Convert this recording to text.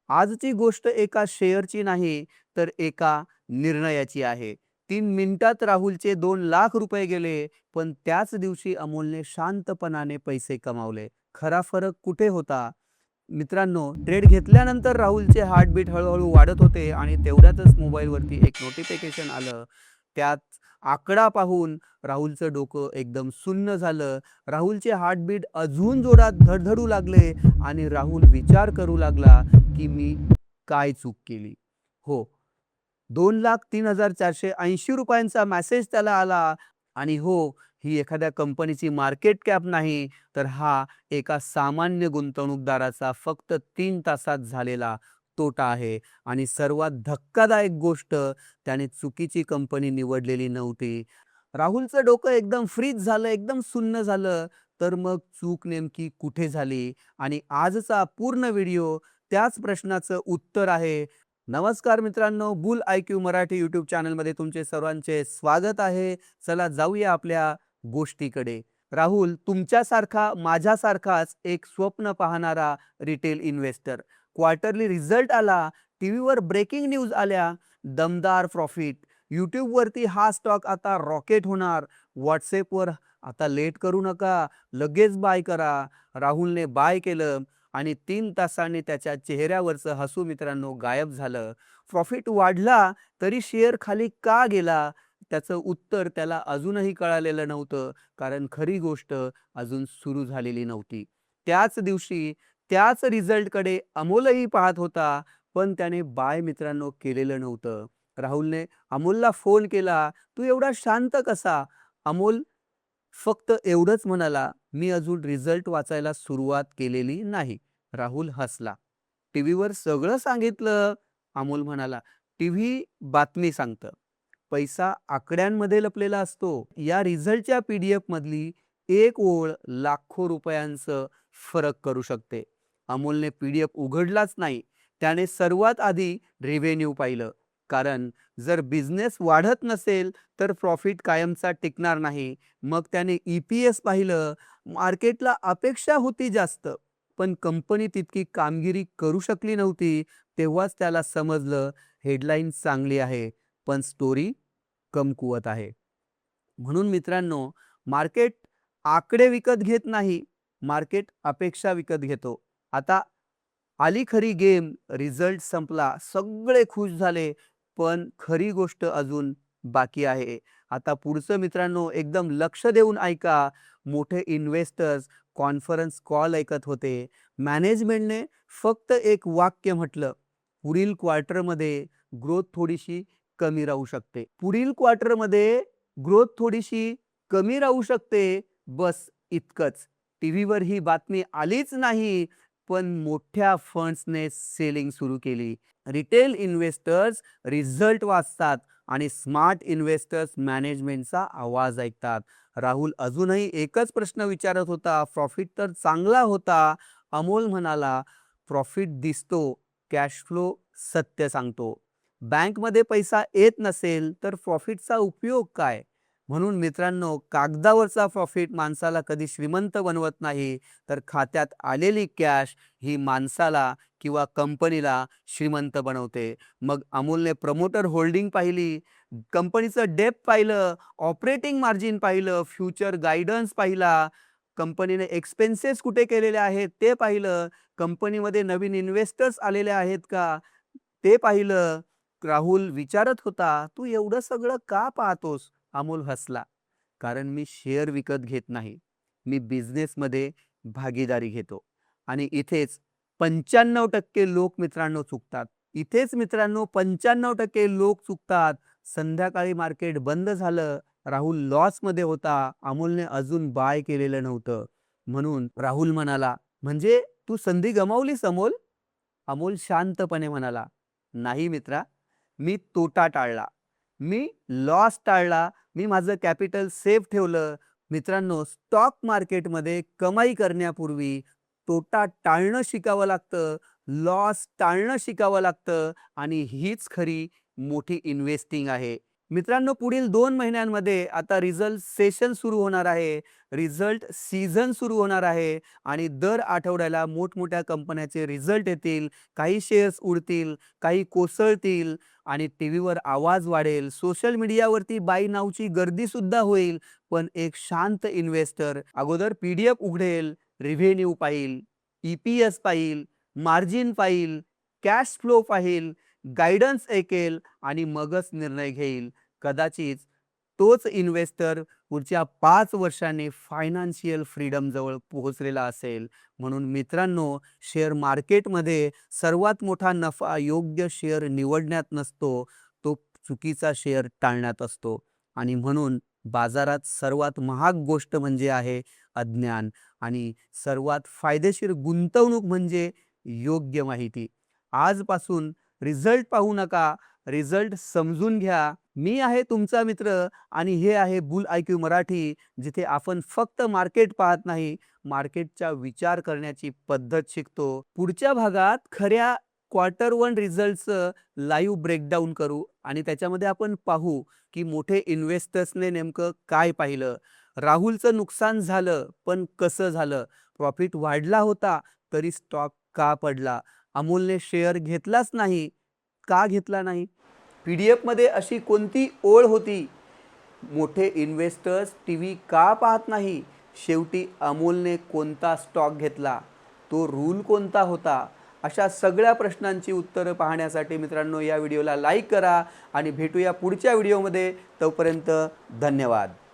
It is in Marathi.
आजची गोष्ट एका शेअरची नाही, तर एका निर्णयाची आहे. 3 मिनिटात राहुलचे 2 लाख रुपये गेले, पण त्याच दिवशी अमोलने शांतपणाने पैसे कमावले. खरा फरक कुठे होता? मित्रांनो, ट्रेड घेतल्यानंतर राहुलचे हार्टबीट हळूहळू वाढत होते आणि तेवढ्यातच मोबाईलवरती एक नोटिफिकेशन आलं. त्यात आकडा पाहून राहुलचं डोकं एकदम सुन्न झालं. राहुलचे हार्टबीट अजून जोरात धडधडू लागले आणि राहुल विचार करू लागला, की मी काय चूक केली? हो, 2,03,480 रुपयांचा मेसेज त्याला आला आणि हो, ही एखाद्या कंपनीची मार्केट कॅप नाही, तर हा एका सामान्य गुंतवणूकदाराचा फक्त 3 तासात झालेला तोटा आहे. आणि सर्वात धक्कादायक गोष्ट, त्याने चुकीची कंपनी निवडलेली नव्हती. राहुलचं डोकं एकदम फ्रीज झालं, एकदम सुन्न झालं. तर मग चूक नेमकी कुठे झाली? आणि आजचा पूर्ण व्हिडिओ त्याच प्रश्नाचं उत्तर आहे. नमस्कार मित्रांनो, बुल आयक्यू मराठी यूट्यूब चॅनलमध्ये तुमचे सर्वांचे स्वागत आहे. चला जाऊया आपल्या गोष्टीकडे. राहुल तुमच्यासारखा माझ्यासारखाच एक स्वप्न पाहणारा रिटेल इन्व्हेस्टर. क्वार्टरली रिझल्ट आला, टीव्हीवर ब्रेकिंग न्यूज आल्या, दमदार प्रॉफिट. यूट्यूबवरती हा स्टॉक आता रॉकेट होणार. व्हॉट्सॲपवर आता लेट करू नका, लगेच बाय करा. राहुलने बाय केलं आणि 3 तासांनी त्याच्या चेहऱ्यावरचं हसू मित्रांनो गायब झालं. प्रॉफिट वाढला तरी शेअर खाली का गेला? त्याचं उत्तर त्याला अजूनही कळालेलं नव्हतं, कारण खरी गोष्ट अजून सुरू झालेली नव्हती. त्याच दिवशी त्याच रिझल्टकडे अमोलही पाहत होता, पण त्याने बाय मित्रांनो केलेलं नव्हतं. राहुलने अमोलला फोन केला, "तू एवढा शांत कसा?" अमोल फक्त एवढंच म्हणाला, "मी अजून रिझल्ट वाचायला सुरुवात केलेली नाही." राहुल हसला. "टीव्हीवर सगळं सांगितलं." अमोल म्हणाला, "टीव्ही बातमी सांगतं. पैसा आकड्यांमध्ये लपलेला असतो. या रिझल्टच्या पीडीएफ मधली एक ओळ लाखो रुपयांचं फरक करू शकते." अमोलने पीडीएफ उघडलाच नाही. त्याने सर्वात आधी रेव्हेन्यू पाहिलं. कारण जर बिझनेस वाढत नसेल, तर प्रॉफिट कायमचा टिकणार नाही. मग त्याने ई-पी-एस पाहिलं. मार्केटला अपेक्षा होती जास्त, पण कंपनी तितकी कामगिरी करू शकली नव्हती. तेव्हाच त्याला समजलं, हेडलाईन चांगली आहे, पण स्टोरी कमकुवत आहे. म्हणून मित्रांनो, मार्केट आकडे विकत घेत नाही, मार्केट अपेक्षा विकत घेतो. आता आली खरी गेम, रिझल्ट संपला, सगळे खुश झाले, पण खरी गोष्ट अजून बाकी आहे. आता पुढचं मित्रांनो एकदम लक्ष देऊन ऐका. मोठे इन्व्हेस्टर्स कॉन्फरन्स कॉल ऐकत होते. मॅनेजमेंटने फक्त एक वाक्य म्हटलं, "पुढील क्वार्टरमध्ये ग्रोथ थोडीशी कमी राहू शकते." पुढील क्वार्टरमध्ये ग्रोथ थोडीशी कमी राहू शकते, बस इतकंच. टीव्हीवर ही बातमी आलीच नाही, पण मोठ्या फंड्सने सेलिंग सुरू केली. रिटेल इन्व्हेस्टर्स रिझल्ट वाचतात आणि स्मार्ट इन्व्हेस्टर्स मॅनेजमेंटचा आवाज ऐकतात. राहुल अजूनही एकच प्रश्न विचारत होता, प्रॉफिट तर चांगला होता. अमोल म्हणाला, प्रॉफिट दिसतो, कॅश फ्लो सत्य सांगतो. बँकमध्ये पैसा येत नसेल तर प्रॉफिटचा उपयोग काय? म्हणून मित्रांनो, कागदावरचा प्रॉफिट माणसाला कधी श्रीमंत बनवत नाही, तर खात्यात आलेली कॅश ही माणसाला किंवा कंपनीला श्रीमंत बनवते. मग अमोलने प्रमोटर होल्डिंग पाहिली, कंपनीचं डेप्थ पाहिलं, ऑपरेटिंग मार्जिन पाहिलं, फ्युचर गाईडन्स पाहिला, कंपनीने एक्सपेन्सेस कुठे केलेले आहेत ते पाहिलं, कंपनीमध्ये नवीन इन्व्हेस्टर्स आलेले आहेत का ते पाहिलं. राहुल विचारत होता, "तू एवढं सगळं का पाहतोस?" अमोल हसला, "कारण मी शेअर विकत घेत नाही. मी बिझनेसमध्ये भागीदारी घेतो." आणि इथेच 95% लोक मित्रांनो चुकतात. इथेच मित्रांनो 95% लोक चुकतात. संध्याकाळी मार्केट बंद झालं. राहुल लॉसमध्ये होता. अमोलने अजून बाय केलेलं नव्हतं. म्हणून राहुल म्हणाला, "म्हणजे तू संधी गमावलीस अमोल?" अमोल शांतपणे म्हणाला, "नाही मित्रा, मी तोटा टाळला. मी लॉस टाळला. मी माझं कॅपिटल सेफ ठेवलं." मित्रांनो, स्टॉक मार्केटमध्ये कमाई करण्यापूर्वी तोटा टाळणं शिकावं लागतं, लॉस टाळणं शिकावं लागतं आणि हीच खरी मोठी इन्व्हेस्टिंग आहे. मित्रांनो, पुढील 2 महिन्यांमध्ये आता रिझल्ट सेशन सुरू होणार आहे. रिझल्ट सीझन सुरू होणार आहे आणि दर आठवड्याला मोठमोठ्या कंपन्याचे रिझल्ट येतील. काही शेअर्स उडतील, काही कोसळतील आणि टीव्हीवर आवाज वाढेल. सोशल मीडियावरती बाय नाऊची गर्दीसुद्धा होईल. पण एक शांत इन्व्हेस्टर अगोदर पी उघडेल, रिव्हेन्यू पाहील, ई-पी-एस पाहील, मार्जिन पाहील, कॅश फ्लो पाहील, गाईडन्स ऐकेल आणि मगच निर्णय घेईल. कदाचित तोच इन्व्हेस्टर पुढच्या 5 वर्षांनी फायनान्शियल फ्रीडम जवळ पोहोचलेला असेल. म्हणून मित्रांनो, शेअर मार्केटमध्ये सर्वात मोठा नफा योग्य शेअर निवडण्यात नसतो, तो चुकीचा शेअर टाळण्यात असतो. आणि म्हणून बाजारात सर्वात महाग गोष्ट म्हणजे आहे अज्ञान आणि सर्वात फायदेशीर गुंतवणूक म्हणजे योग्य माहिती. आजपासून रिझल्ट पाहू नका, रिझल्ट समजून घ्या. मी आहे तुमचा मित्र आणि हे आहे बुल आयक्यू मराठी, जिथे आपण फक्त मार्केट पाहत नाही, मार्केटचा विचार करण्याची पद्धत शिकतो. पुढच्या भागात खऱ्या क्वार्टर 1 रिझल्टचं लाईव्ह ब्रेकडाउन करू आणि त्याच्यामध्ये आपण पाहू की मोठे इन्व्हेस्टर्सने नेमकं काय पाहिलं. राहुलचं नुकसान झालं, पण कसं झालं? प्रॉफिट वाढला होता, तरी स्टॉक का पडला? अमोलने शेअर घेतलाच नाही, का घेतला नाही? पी-डी-एफमध्ये अशी कोणती ओळ होती? मोठे इन्व्हेस्टर्स टीव्ही का पाहत नाही? शेवटी अमोलने कोणता स्टॉक घेतला? तो रूल कोणता होता? अशा सगळ्या प्रश्नांची उत्तरं पाहण्यासाठी मित्रांनो, या व्हिडिओला लाईक करा आणि भेटूया पुढच्या व्हिडिओमध्ये. तोपर्यंत धन्यवाद.